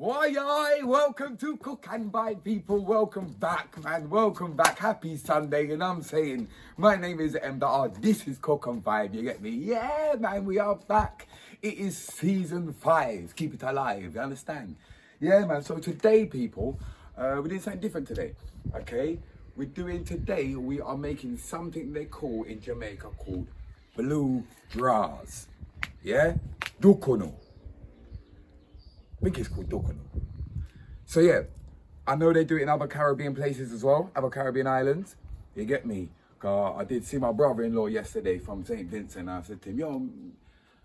Why, welcome to Cook and Buy, people. Welcome back, man. Welcome back. Happy Sunday. And I'm saying, my name is MDR. This is Cook and Vibe. You get me? Yeah, man, we are back. It is season 5. Keep it alive. You understand? Yeah, man. So today, people, we're doing something different today. Okay? We are making something they call in Jamaica called blue drawers. Yeah? Dukunu. I think it's called Dukunu. So yeah, I know they do it in other Caribbean places as well, other Caribbean islands. You get me? I did see my brother-in-law yesterday from St. Vincent. I said to him, yo,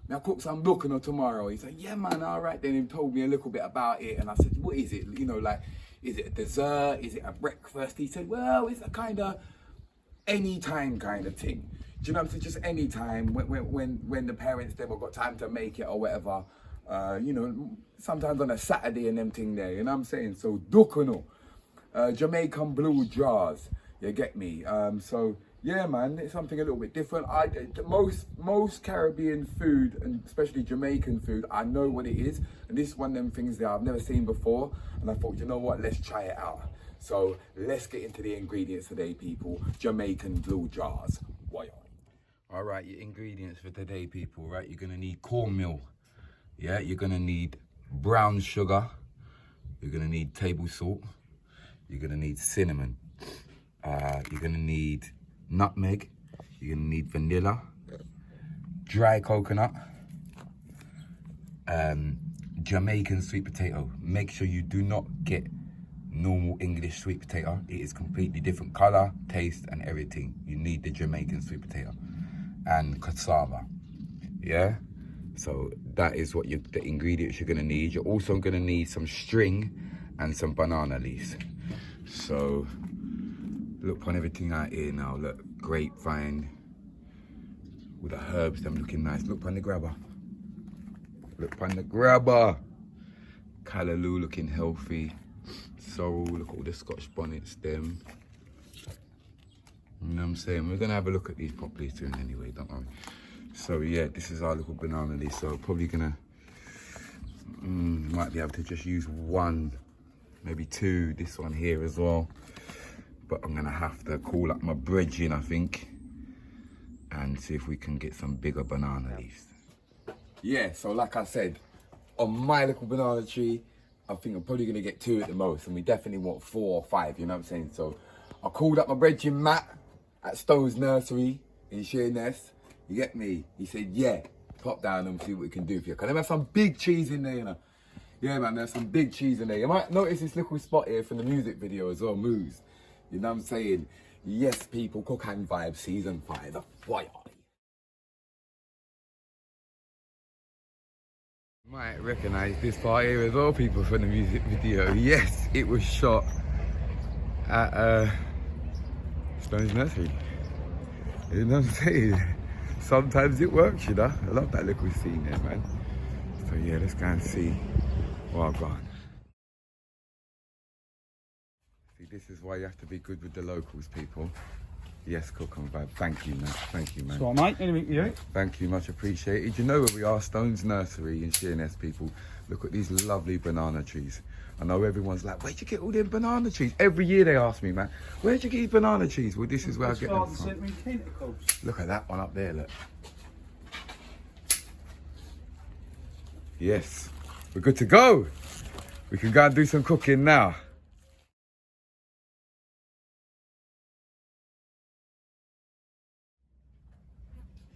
may I cook some Dukunu tomorrow? He said, yeah, man, all right. Then he told me a little bit about it. And I said, what is it? You know, like, is it a dessert? Is it a breakfast? He said, well, it's a kind of anytime kind of thing. Do you know what I'm saying? Just anytime when the parents never got time to make it or whatever. You know, sometimes on a Saturday and them thing there, you know what I'm saying? So Dukunu, Jamaican blue jars, you get me? So yeah, man, it's something a little bit different. Most Caribbean food, and especially Jamaican food, I know what it is. And this is one of them things that I've never seen before. And I thought, you know what, let's try it out. So let's get into the ingredients today, people. Jamaican blue jars. Why? All right, your ingredients for today, people, right? You're gonna need cornmeal. Yeah, you're gonna need brown sugar. You're gonna need table salt. You're gonna need cinnamon. You're gonna need nutmeg. You're gonna need vanilla, dry coconut, Jamaican sweet potato. Make sure you do not get normal English sweet potato. It is completely different color, taste, and everything. You need the Jamaican sweet potato and cassava. Yeah. So that is what the ingredients you're gonna need. You're also gonna need some string and some banana leaves. So look on everything out here now. Look, grapevine with the herbs, them looking nice. Look on the grabber. Look on the grabber. Callaloo looking healthy. Sorrel, look at all the Scotch bonnet stem. You know what I'm saying? We're gonna have a look at these properly soon anyway, don't worry. So yeah, this is our little banana leaf. So probably gonna, might be able to just use one, maybe two, this one here as well. But I'm gonna have to call up my brethren, I think, and see if we can get some bigger banana leaves. Yeah, so like I said, on my little banana tree, I think I'm probably gonna get 2 at the most, and we definitely want 4 or 5, you know what I'm saying? So I called up my brethren Matt at Stone's Nursery in Sheerness. You get me? He said, yeah, pop down and see what we can do for you. Because there some big cheese in there, you know. Yeah, man, there's some big cheese in there. You might notice this little spot here from the music video as well, Moose. You know what I'm saying? Yes, people, Cook and Vibe season 5. Why? You might recognise this part here as well, people, from the music video. Yes, it was shot at Stone's Nursery. You know what I'm saying? Sometimes it works, you know. I love that little scene there, man. So yeah, let's go and see what I've got. See, this is why you have to be good with the locals, people. Yes, Cook and Vibe. Thank you, man. Thank you, man. So, mate, anything to you? Thank you, much appreciated. You know where we are, Stone's Nursery in Sheerness, people. Look at these lovely banana trees. I know everyone's like, where'd you get all them banana trees? Every year they ask me, man, where'd you get these banana trees? Well, this is where I get them from. Look at that one up there, look. Yes, we're good to go. We can go and do some cooking now.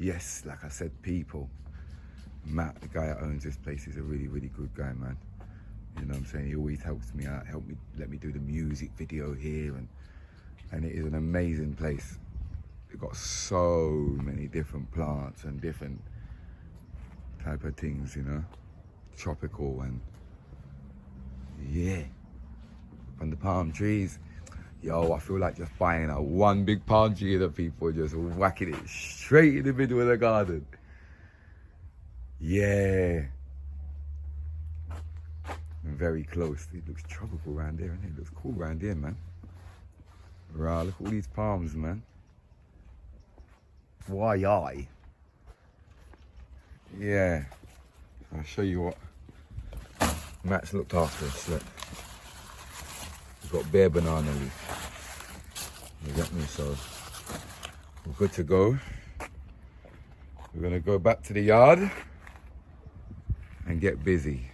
Yes, like I said, people, Matt, the guy that owns this place, is a really, really good guy, man. You know what I'm saying? He always helps me out, let me do the music video here, and it is an amazing place. They've got so many different plants and different type of things, you know, tropical, and yeah, from the palm trees. Yo, I feel like just buying a one big palm tree that people just whacking it straight in the middle of the garden. Yeah. Very close. It looks tropical around there, and it looks cool around there, man. Right, look at all these palms, man. Why? Yeah. I'll show you what Matt's looked after us, look. We've got bare banana leaf. You get me? So we're good to go. We're gonna go back to the yard and get busy.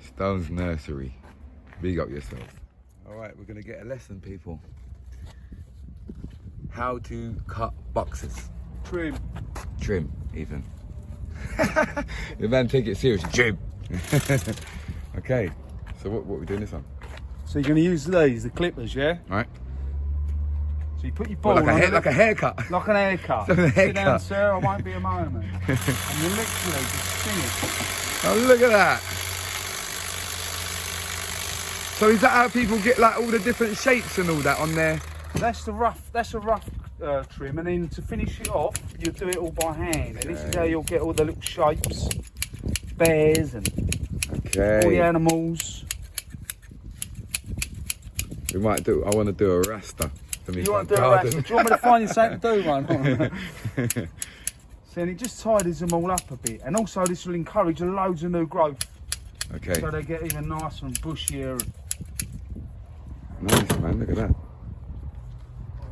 Stone's Nursery. Big up yourself. All right, we're gonna get a lesson, people. How to cut boxes. Trim. Trim, even. The man take it seriously. Trim. Okay, so what are we doing this on? So you're going to use these, the clippers, yeah? All right. So you put your ball Like a haircut. Like an haircut. Like a Sit down, haircut. sir, I won't be a moment. And you literally just spin it. Oh, look at that. So is that how people get like all the different shapes and all that on there? That's a rough trim, and then to finish it off, you do it all by hand. And this is how you'll get all the little shapes, bears and all the animals. We might do, I want to do a rasta for me. You want to do a rasta? Do you want me to find you something to do one? So and it just tidies them all up a bit, and also this will encourage loads of new growth. Okay. So they get even nicer and bushier. Nice, man, look at that.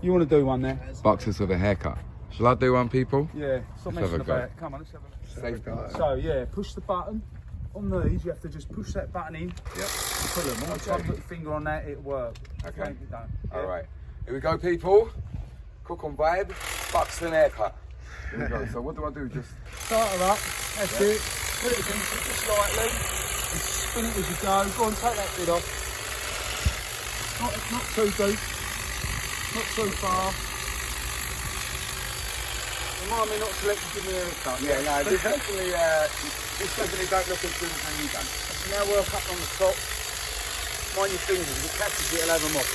You want to do one there? Boxes with a haircut. Shall I do one, people? Yeah, stop Let's have messing a go. about. Come on, let's have a look. Safe guy. So yeah, push the button. On these, you have to just push that button in. Yep. Put them on. Try and put your finger on that, it'll work. Okay. Make it done. Yeah. All right. Here we go, people. Cook on vibe. Box and haircut. Here we go. So what do I do? Just Start her up. That's it. Put it in just slightly. And spin it as you go. Go on, take that bit off. Not too deep. Not too far. Remind me not to let you give me a haircut. yeah, no, this definitely don't look as good as when you done. So now work up on the top. Mind your fingers. If it catches it, it'll have them off.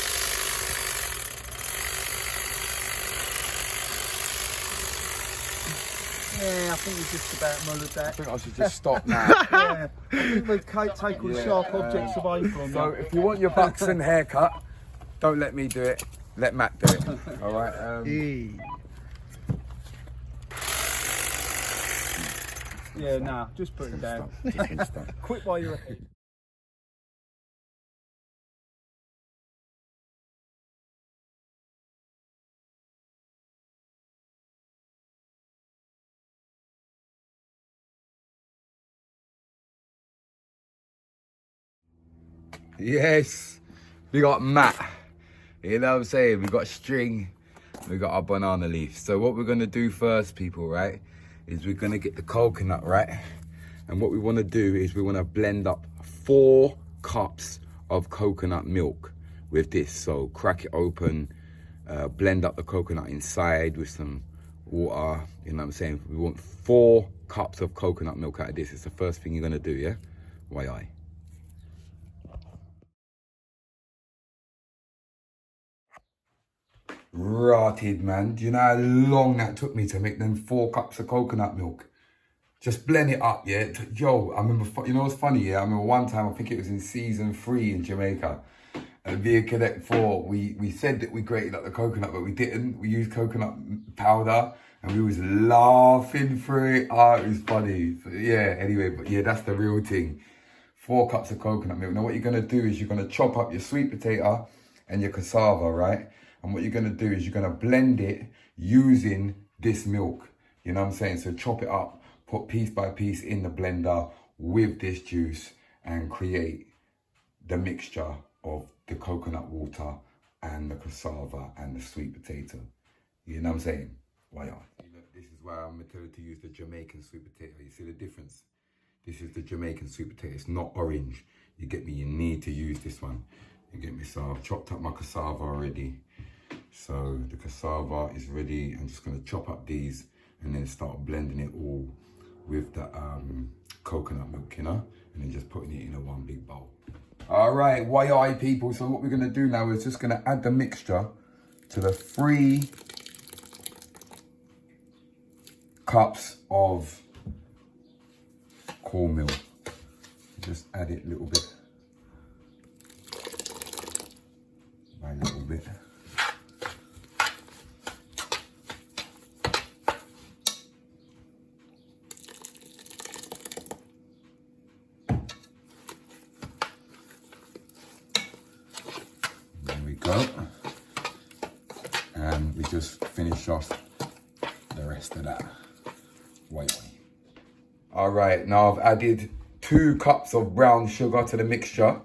Yeah, I think we just about mullered that. I think I should just stop now. Yeah, I think we've take all the sharp objects away from So you. if you want your bucks and haircut, don't let me do it. Let Matt do it. All right. Yeah, nah, just put it down. Quit while you're ahead. Yes, we got Matt. You know what I'm saying? We got string, we got our banana leaf. So what we're gonna do first, people, right, is we're gonna get the coconut, right? And what we wanna do is we wanna blend up 4 cups of coconut milk with this. So crack it open, blend up the coconut inside with some water, you know what I'm saying? We want 4 cups of coconut milk out of this. It's the first thing you're gonna do, yeah? Why? Rotted, man. Do you know how long that took me to make them 4 cups of coconut milk? Just blend it up, yeah? Yo, I remember, you know what's funny, yeah? I remember one time, I think it was in season 3 in Jamaica, at Via Cadet 4, we said that we grated up the coconut, but we didn't. We used coconut powder, and we was laughing through it. Oh, it was funny. So, yeah, anyway, but yeah, that's the real thing. 4 cups of coconut milk. Now what you're gonna do is you're gonna chop up your sweet potato and your cassava, right? And what you're gonna do is you're gonna blend it using this milk. You know what I'm saying? So chop it up, put piece by piece in the blender with this juice and create the mixture of the coconut water and the cassava and the sweet potato. You know what I'm saying? Why not? This is why I'm told to use the Jamaican sweet potato. You see the difference? This is the Jamaican sweet potato. It's not orange. You get me? You need to use this one. You get me? So I've chopped up my cassava already. So the cassava is ready. I'm just gonna chop up these and then start blending it all with the coconut milk, you know? And then just putting it in a one big bowl. All right, YI people. So what we're gonna do now is just gonna add the mixture to the 3 cups of cornmeal. Just add it a little bit. By a little bit. go. And we just finish off the rest of that. Wait. All right, now I've added 2 cups of brown sugar to the mixture,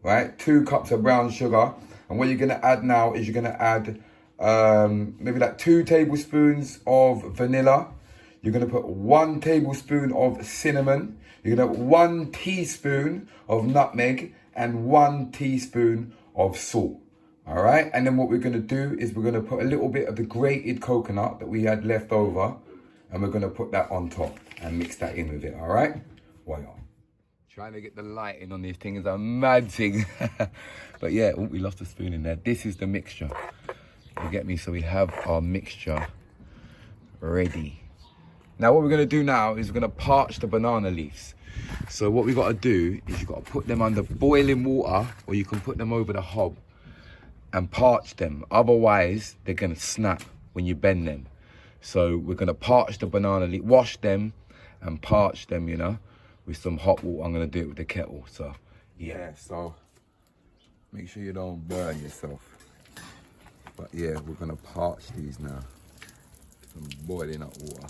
right? 2 cups of brown sugar. And what you're gonna add now is you're gonna add maybe like 2 tablespoons of vanilla. You're gonna put 1 tablespoon of cinnamon. You're gonna put 1 teaspoon of nutmeg and 1 teaspoon of salt. All right, and then what we're gonna do is we're gonna put a little bit of the grated coconut that we had left over, and we're gonna put that on top and mix that in with it, all right? Wow. Trying to get the lighting on this thing is a mad thing. But yeah, oh, we lost a spoon in there. This is the mixture, you get me? So we have our mixture ready. Now what we're gonna do now is we're gonna parch the banana leaves. So what we gotta do is you gotta put them under boiling water, or you can put them over the hob and parch them. Otherwise, they're gonna snap when you bend them. So we're gonna parch the banana leaf, wash them and parch them, you know, with some hot water. I'm gonna do it with the kettle. So yeah, so make sure you don't burn yourself. But yeah, we're gonna parch these now. Some boiling hot water.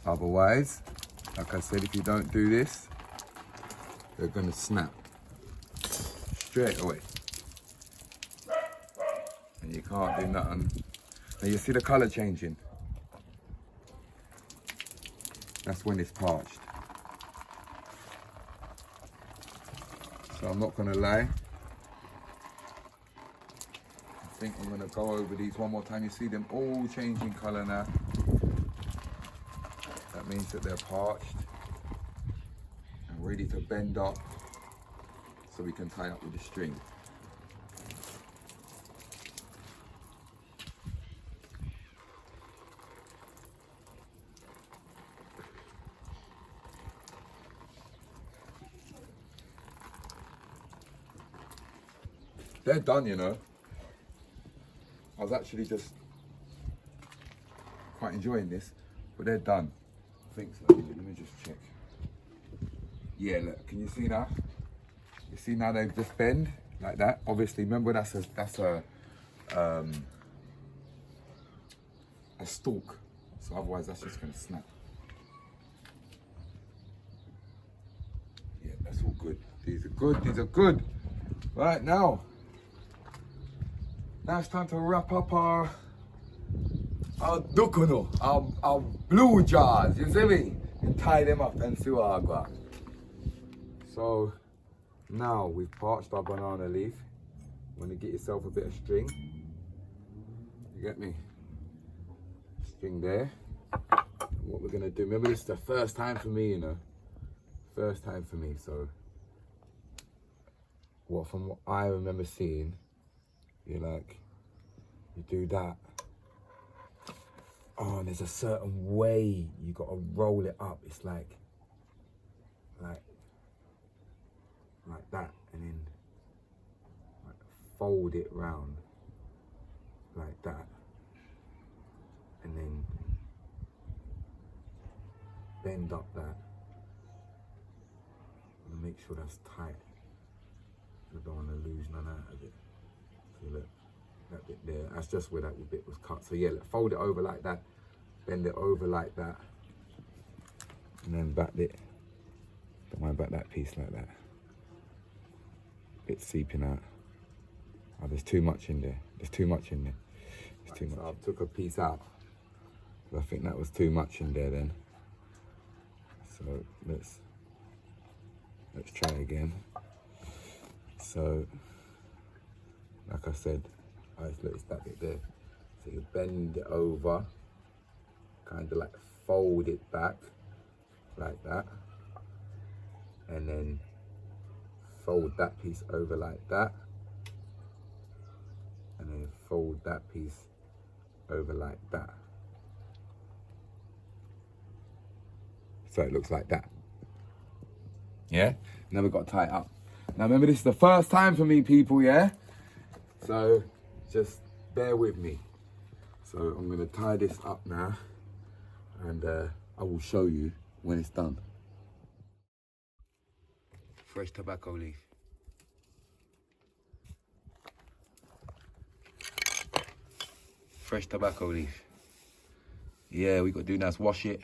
Otherwise, like I said, if you don't do this, they're gonna snap straight away. And you can't do nothing. Now you see the colour changing? That's when it's parched. So I'm not gonna lie. I think I'm gonna go over these one more time. You see them all changing colour now. That means that they're parched and ready to bend up so we can tie up with the string. They're done, you know. I was actually just quite enjoying this, but they're done. I think so. Let me just check. Yeah, look, can you see now? You see now they've just bend like that. Obviously, remember that's a stalk. So otherwise that's just gonna snap. Yeah, that's all good. These are good, these are good. Right now it's time to wrap up our Dukunu, our blue jars, you see me? And tie them up and see what I got. So now we've parched our banana leaf. You want to get yourself a bit of string. You get me? String there. And what we're gonna do, remember this is the first time for me, you know? First time for me, so from what I remember seeing, you do that. Oh, and there's a certain way you gotta roll it up. It's like that, and then fold it round like that, and then bend up that, and make sure that's tight. I don't want to lose none out of it. So look, that bit there, that's just where that bit was cut. So yeah, look, fold it over like that, bend it over like that, and then back it. Don't worry about that piece like that. Bit seeping out. Oh, there's too much in there. There's too much in there. There's too much. So I took a piece out. I think that was too much in there then. So let's try again. So, like I said, look, it's that bit there. So you bend it over, kind of like fold it back, like that. And then fold that piece over like that. And then fold that piece over like that. So it looks like that. Yeah? Now we've got to tie it up. Now remember, this is the first time for me, people, yeah? So just bear with me. So I'm gonna tie this up now, and I will show you when it's done. Fresh tobacco leaf. fresh tobacco leaf. Yeah, we got to do now is wash it,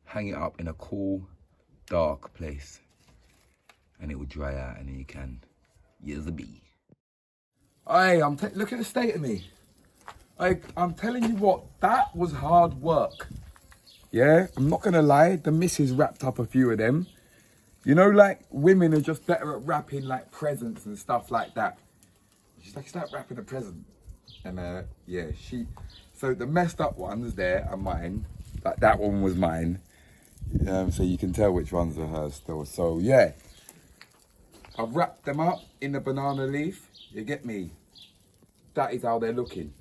hang it up in a cool, dark place. And it will dry out and then you can use the bee. Hey, look at the state of me. I'm telling you what, that was hard work. Yeah, I'm not gonna lie, the missus wrapped up a few of them. You know, like, women are just better at wrapping like presents and stuff like that. She's like, start wrapping a present. And yeah, so the messed up ones there are mine. Like that one was mine. So you can tell which ones are hers still. So yeah, I've wrapped them up in the banana leaf. You get me? That is how they're looking.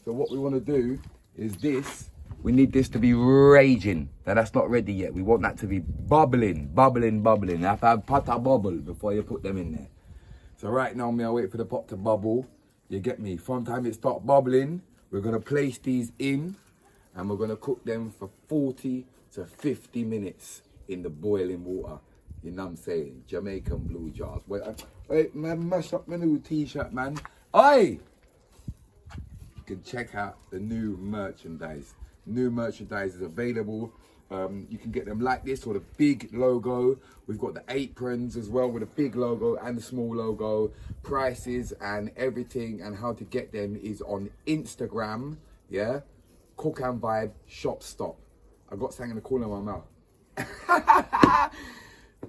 So what we want to do is this. We need this to be raging. Now that's not ready yet. We want that to be bubbling, bubbling, bubbling. You have to have pot of bubble before you put them in there. So right now, I'll wait for the pot to bubble. You get me? From time it start bubbling, we're gonna place these in and we're gonna cook them for 40 to 50 minutes in the boiling water. You know what I'm saying? Jamaican blue jars. Wait, man, mash up my new t-shirt, man. Oi! You can check out the new merchandise. New merchandise is available. You can get them like this or the big logo. We've got the aprons as well with a big logo and the small logo. Prices and everything and how to get them is on Instagram. Yeah, Cook and Vibe Shop Stop. I got something in the corner of my mouth.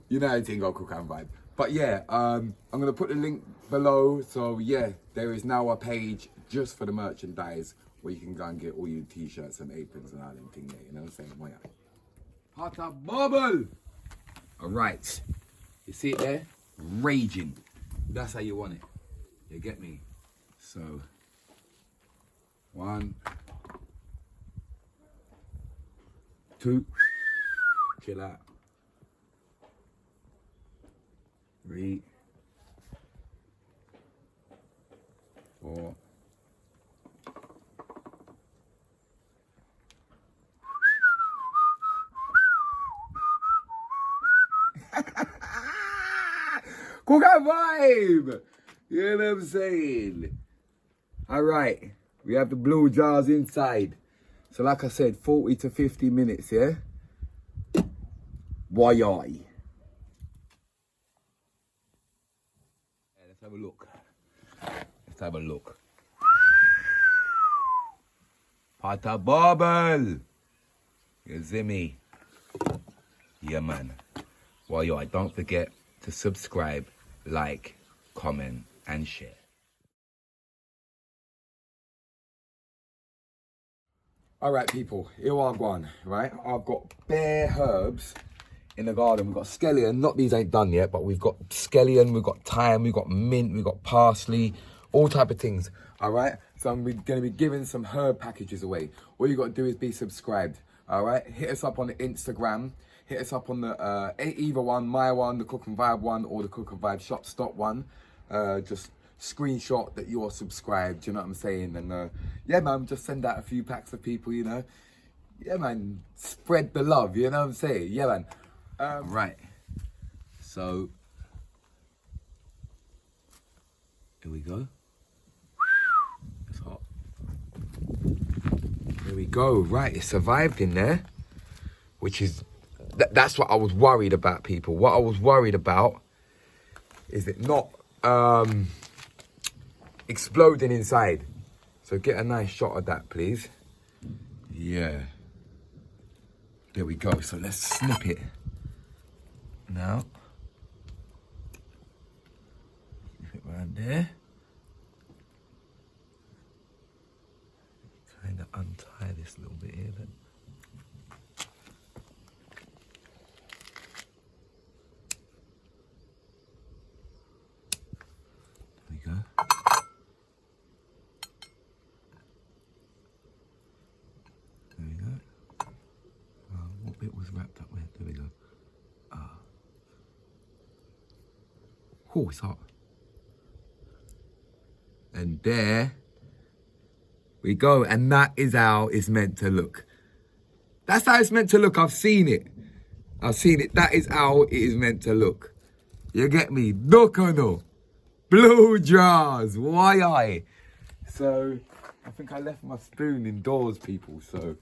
You know anything about Cook and Vibe. But yeah, I'm gonna put the link below. So yeah, there is now a page just for the merchandise where you can go and get all your t-shirts and aprons and all them thing there. You know what I'm saying? Well, yeah. Hot a bubble. All right, you see it there? Raging. That's how you want it. You get me? So, 1, 2, chill out. 3, 4. Cook and Vibe! You know what I'm saying? Alright, we have the blue jars inside. So like I said, 40 to 50 minutes, yeah? Why? Let's have a look. Let's have a look. Pot of bubble! You see me? Yeah, man. Why? Don't forget to subscribe, like, comment, and share. All right, people, here I've gone, right? I've got bare herbs in the garden. We've got scallion, not these ain't done yet, but we've got scallion, we've got thyme, we've got mint, we've got parsley, all type of things, all right? So I'm gonna be giving some herb packages away. All you gotta do is be subscribed, all right? Hit us up on the Instagram. Hit us up on the either one, my one, the Cook and Vibe one, or the Cook and Vibe Shop Stop one. Just screenshot that you are subscribed, you know what I'm saying? And yeah, man, just send out a few packs of people, you know? Yeah, man, spread the love, you know what I'm saying? Yeah, man. Right, so, here we go. It's hot. There we go, right, it survived in there, which is... That's what I was worried about, people. What I was worried about is it not exploding inside. So get a nice shot of that, please. Yeah. There we go. So let's snip it. Now. Snip it around there. Kind of untie this little bit here then. Go. There we go. What bit was wrapped up with? There we go. Oh, it's hot. And there we go. And that is how it's meant to look. That's how it's meant to look. I've seen it. I've seen it. That is how it is meant to look. You get me? Dukunu. Blue jars, why? So I think I left my spoon indoors, people, so.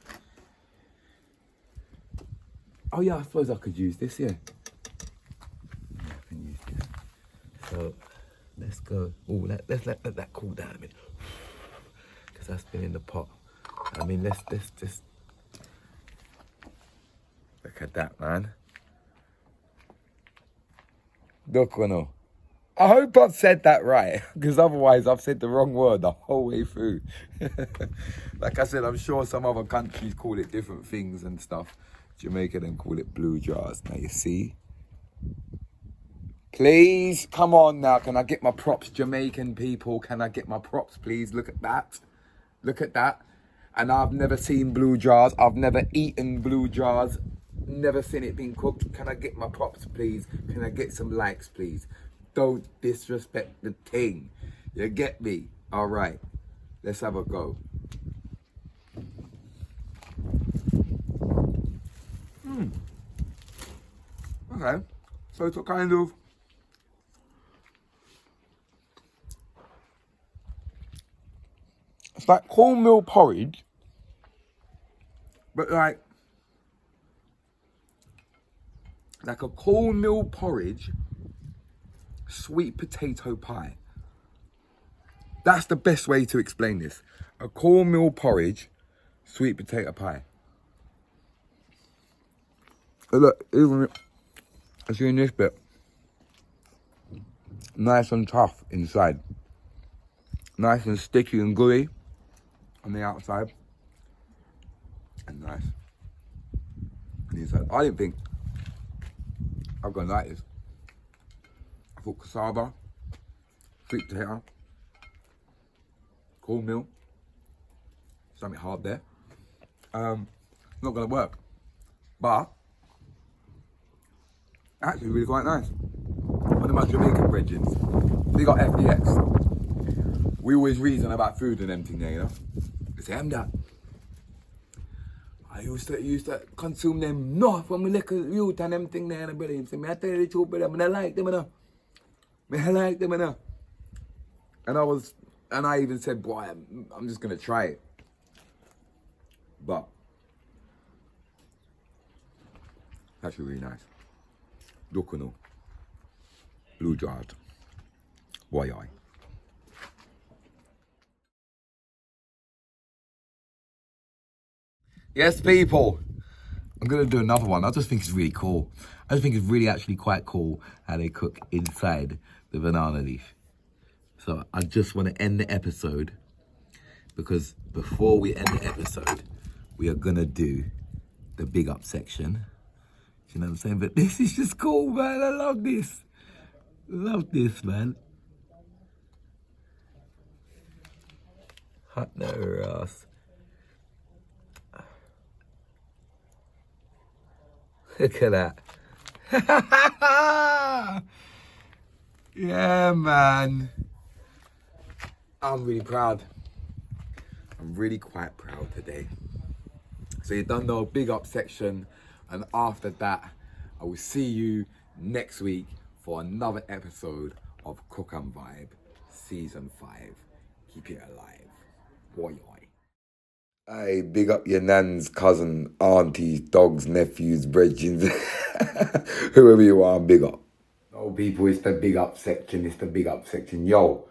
Oh yeah, I suppose I could use this, yeah. I can use this. So, let's go. Oh, let's let that cool down a minute. Because that's been in the pot. I mean, let's just. Look at that, man. Dukunu. I hope I've said that right, because otherwise I've said the wrong word the whole way through. Like I said, I'm sure some other countries call it different things and stuff. Jamaica then call it blue jars. Now you see. Please, come on now. Can I get my props, Jamaican people? Can I get my props, please? Look at that. Look at that. And I've never seen blue jars. I've never eaten blue jars. Never seen it being cooked. Can I get my props, please? Can I get some likes, please? Don't disrespect the thing. You get me? All right. Let's have a go. Okay. So it's a kind of... It's like cornmeal porridge. But like a cornmeal porridge, sweet potato pie. That's the best way to explain this. A cornmeal porridge, sweet potato pie. So look, even as you're in this bit, nice and tough inside. Nice and sticky and gooey on the outside. And nice. And inside. I didn't think I was going to like this. I thought cassava, sweet potato, cornmeal, something hard there. Not going to work. But, actually really quite nice. One of my Jamaican brethren, they got FDX. We always reason about food and everything there, you know. They say, I used to consume them north when we look at youth and them thing there and brother. He said, I tell you the truth, brother, I like them, you know. I like them, you know. And I even said, boy, I'm just gonna try it. But actually really nice. Dukunu. Blue jars. Why? Yes, people. I'm going to do another one. I just think it's really cool. I just think it's really actually quite cool how they cook inside the banana leaf. So I just want to end the episode because before we end the episode, we are going to do the big up section. You know what I'm saying? But this is just cool, man. I love this. Love this, man. Hot no ass. Look at that. Yeah, man. I'm really proud. I'm really quite proud today. So you've done the big up section. And after that, I will see you next week for another episode of Cook and Vibe Season 5. Keep it alive. Boy. Hey, big up your nans, cousin, aunties, dogs, nephews, brethren, whoever you are, big up. Oh, people, it's the big up section. It's the big up section. Yo,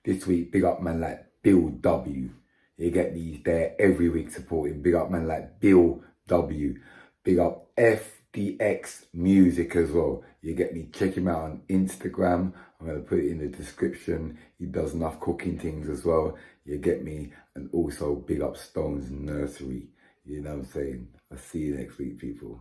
this week, big up man like Bill W. You get me? He's there every week supporting. Big up man like Bill W. Big up FDX Music as well. You get me? Check him out on Instagram. I'm going to put it in the description. He does enough cooking things as well. You get me? And also big up Stone's Nursery. You know what I'm saying? I'll see you next week, people.